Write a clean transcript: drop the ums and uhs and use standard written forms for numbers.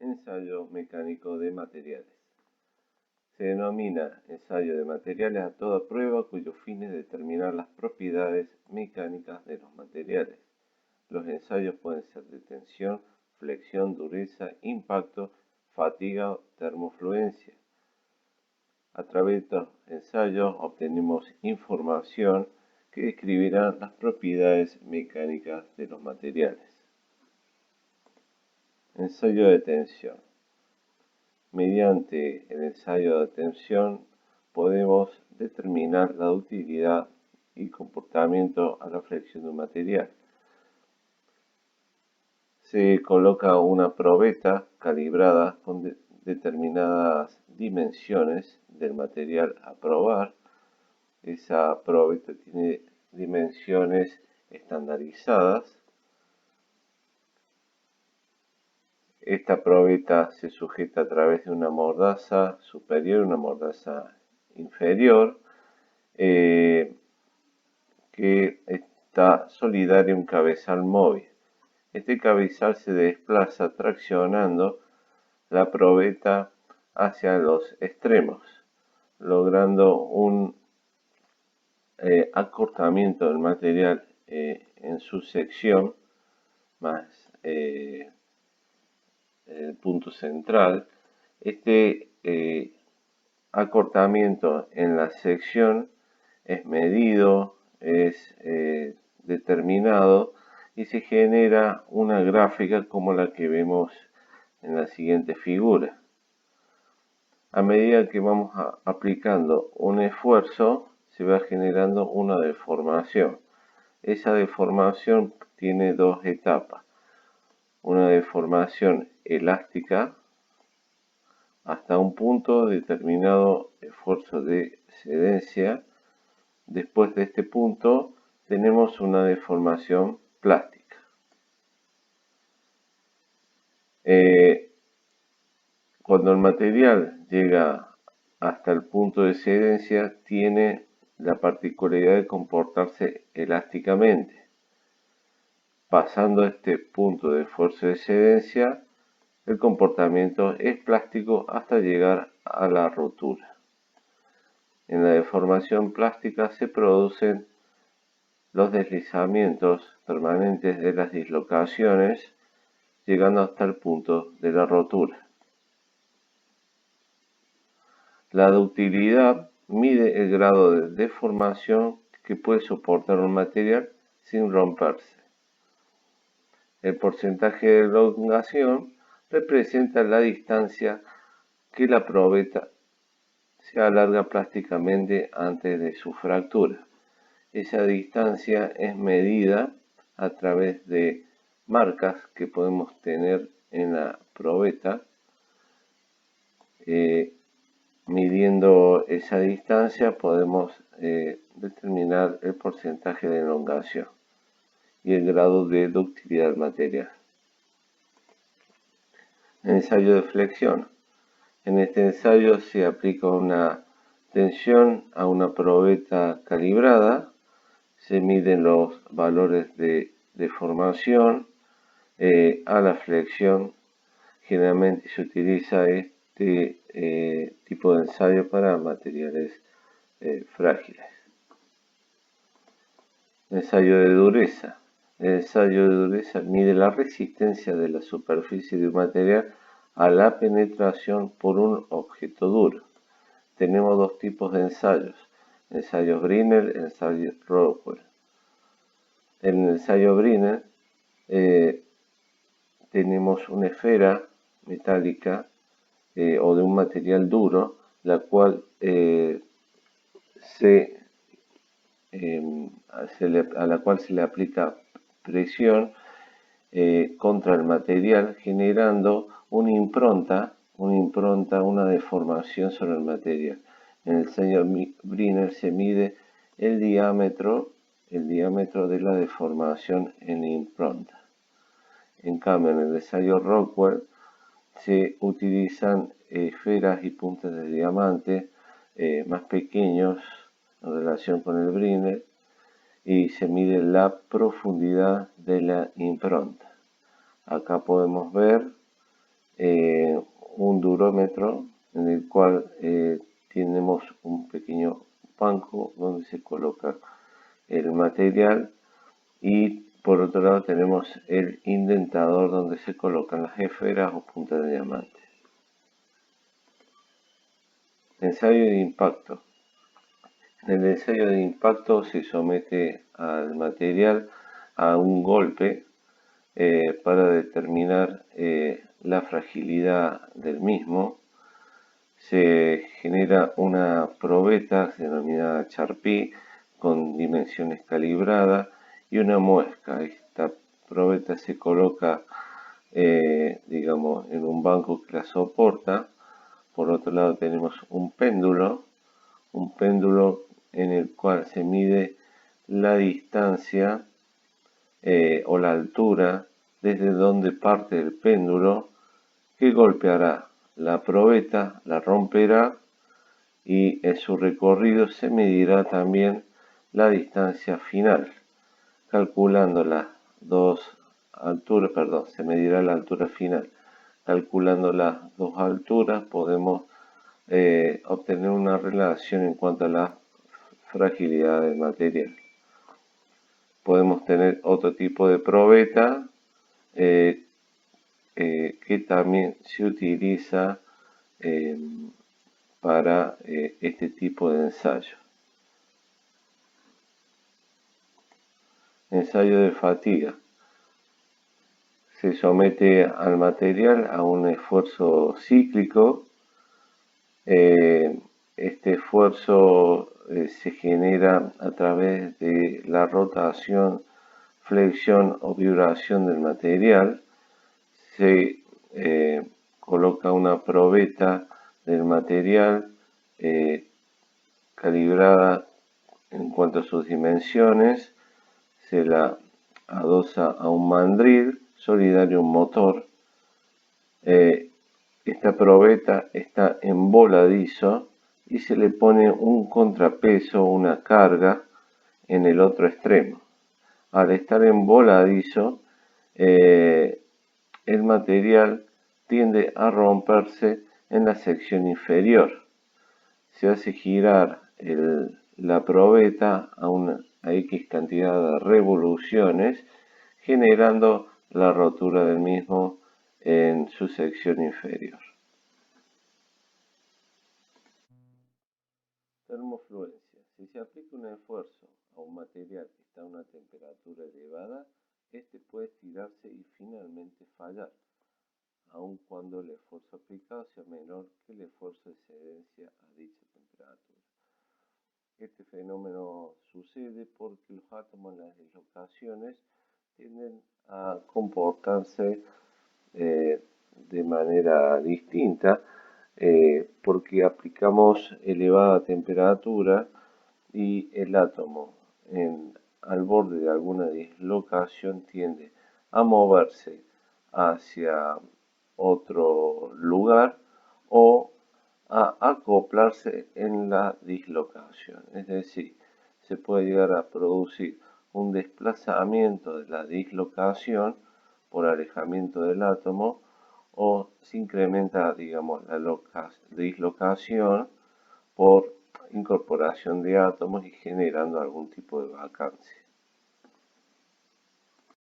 Ensayo mecánico de materiales. Se denomina ensayo de materiales a toda prueba cuyo fin es determinar las propiedades mecánicas de los materiales. Los ensayos pueden ser de tensión, flexión, dureza, impacto, fatiga o termofluencia. A través de estos ensayos obtenemos información que describirá las propiedades mecánicas de los materiales. Ensayo de tensión. Mediante el ensayo de tensión podemos determinar la ductilidad y comportamiento a la flexión de un material. Se coloca una probeta calibrada con determinadas dimensiones del material a probar. Esa probeta tiene dimensiones estandarizadas. Esta probeta se sujeta a través de una mordaza superior y una mordaza inferior que está solidaria a un cabezal móvil. Este cabezal se desplaza traccionando la probeta hacia los extremos, logrando un acortamiento del material en su sección más el punto central. Este acortamiento en la sección es medido, es determinado y se genera una gráfica como la que vemos en la siguiente figura. A medida que vamos aplicando un esfuerzo, se va generando una deformación. Esa deformación tiene dos etapas. Una deformación elástica hasta un punto determinado esfuerzo de cedencia. Después de este punto tenemos una deformación plástica. Cuando el material llega hasta el punto de cedencia, tiene la particularidad de comportarse elásticamente. Pasando este punto de esfuerzo de cedencia, el comportamiento es plástico hasta llegar a la rotura. En la deformación plástica se producen los deslizamientos permanentes de las dislocaciones, llegando hasta el punto de la rotura. La ductilidad mide el grado de deformación que puede soportar un material sin romperse. El porcentaje de elongación representa la distancia que la probeta se alarga plásticamente antes de su fractura. Esa distancia es medida a través de marcas que podemos tener en la probeta. Midiendo esa distancia podemos determinar el porcentaje de elongación y el grado de ductilidad del material. Ensayo de flexión. En este ensayo se aplica una tensión a una probeta calibrada, se miden los valores de deformación, a la flexión. Generalmente se utiliza este tipo de ensayo para materiales frágiles. Ensayo de dureza. El ensayo de dureza mide la resistencia de la superficie de un material a la penetración por un objeto duro. Tenemos dos tipos de ensayos: ensayos Brinell y ensayos Rockwell. En el ensayo Brinell tenemos una esfera metálica o de un material duro, a la cual se le aplica presión contra el material, generando una deformación sobre el material. En el ensayo Brinell se mide el diámetro de la deformación en la impronta. En cambio, en el ensayo Rockwell se utilizan esferas y puntas de diamante más pequeños en relación con el Brinell y se mide la profundidad de la impronta. Acá podemos ver un durómetro en el cual tenemos un pequeño banco donde se coloca el material y por otro lado tenemos el indentador donde se colocan las esferas o puntas de diamante. Ensayo de impacto. En el ensayo de impacto se somete al material a un golpe para determinar la fragilidad del mismo. Se genera una probeta denominada Charpy con dimensiones calibradas y una muesca. Esta probeta se coloca digamos en un banco que la soporta. Por otro lado tenemos un péndulo en el cual se mide la distancia o la altura desde donde parte el péndulo, que golpeará la probeta, la romperá y en su recorrido se medirá también la distancia final, calculando las dos alturas, se medirá la altura final. Calculando las dos alturas podemos obtener una relación en cuanto a la fragilidad del material. Podemos tener otro tipo de probeta que también se utiliza para este tipo de ensayo. Ensayo de fatiga. Se somete al material a un esfuerzo cíclico. Este esfuerzo se genera a través de la rotación, flexión o vibración del material. Se coloca una probeta del material calibrada en cuanto a sus dimensiones. Se la adosa a un mandril solidario a un motor. Esta probeta está en voladizo y se le pone un contrapeso, una carga en el otro extremo. Al estar en voladizo, el material tiende a romperse en la sección inferior. Se hace girar la probeta a X cantidad de revoluciones, generando la rotura del mismo en su sección inferior. Termofluencia. Si se aplica un esfuerzo a un material que está a una temperatura elevada, este puede estirarse y finalmente fallar, aun cuando el esfuerzo aplicado sea menor que el esfuerzo de excedencia a dicha temperatura. Este fenómeno sucede porque los átomos en las dislocaciones tienden a comportarse de manera distinta porque aplicamos elevada temperatura y el átomo al borde de alguna dislocación tiende a moverse hacia otro lugar o a acoplarse en la dislocación. Es decir, se puede llegar a producir un desplazamiento de la dislocación por alejamiento del átomo o se incrementa, digamos, la dislocación por incorporación de átomos y generando algún tipo de vacancia.